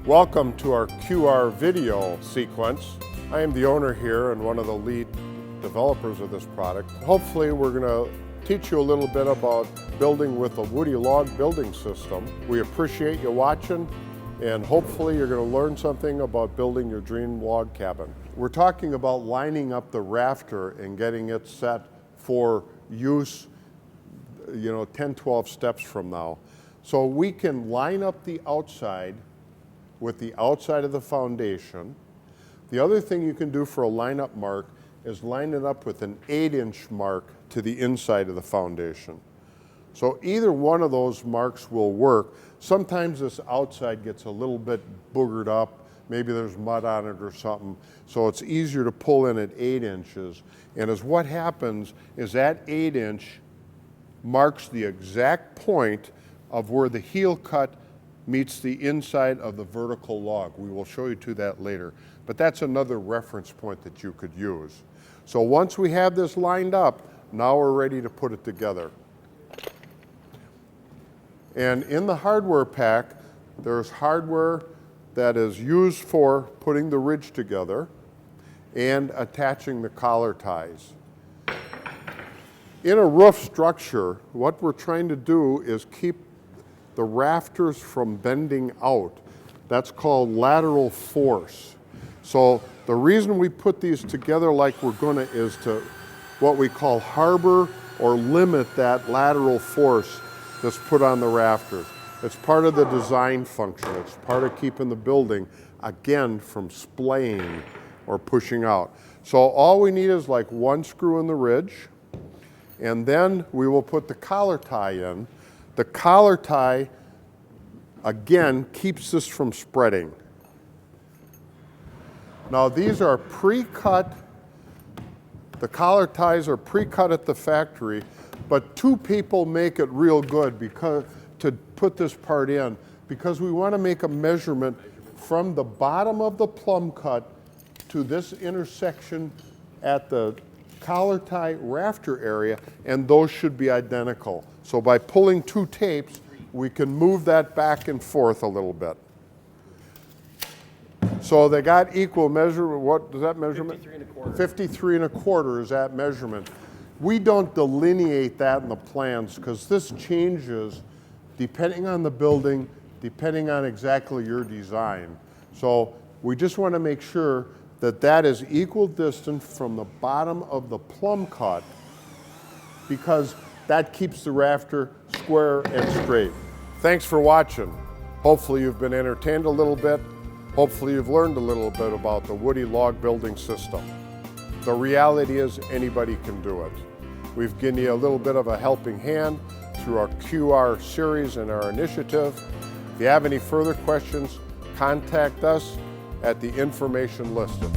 Welcome to our QR video sequence. I am the owner here and one of the lead developers of this product. Hopefully we're going to teach you a little bit about building with a woody log building system. We appreciate you watching, and hopefully you're going to learn something about building your dream log cabin. We're talking about lining up the rafter and getting it set for use 10, 12 steps from now. So we can line up the outside with the outside of the foundation. The other thing you can do for a line-up mark is line it up with an 8-inch mark to the inside of the foundation. So either one of those marks will work. Sometimes this outside gets a little bit boogered up, maybe there's mud on it or something, so it's easier to pull in at 8 inches. And as what happens is that 8-inch marks the exact point of where the heel cut meets the inside of the vertical log. We will show you to that later, but that's another reference point that you could use. So once we have this lined up, now we're ready to put it together. And in the hardware pack, there's hardware that is used for putting the ridge together and attaching the collar ties. In a roof structure, what we're trying to do is keep the rafters from bending out. That's called lateral force. So the reason we put these together like we're gonna is to what we call harbor or limit that lateral force that's put on the rafters. It's part of the design function. It's part of keeping the building, again, from splaying or pushing out. So all we need is like one screw in the ridge, and then we will put the collar tie in. The collar tie, again, keeps this from spreading. Now these are pre-cut. The collar ties are pre-cut at the factory, but two people make it real good to put this part in, because we want to make a measurement from the bottom of the plumb cut to this intersection at the collar tie rafter area, and those should be identical. So by pulling two tapes, we can move that back and forth a little bit. So they got equal measurement. What does that measurement? 53 1/4. 53 1/4 is that measurement. We don't delineate that in the plans because this changes depending on the building, depending on exactly your design. So we just want to make sure that that is equal distance from the bottom of the plumb cut, because that keeps the rafter square and straight. Thanks for watching. Hopefully you've been entertained a little bit. Hopefully you've learned a little bit about the woody log building system. The reality is anybody can do it. We've given you a little bit of a helping hand through our QR series and our initiative. If you have any further questions, contact us at the information listed.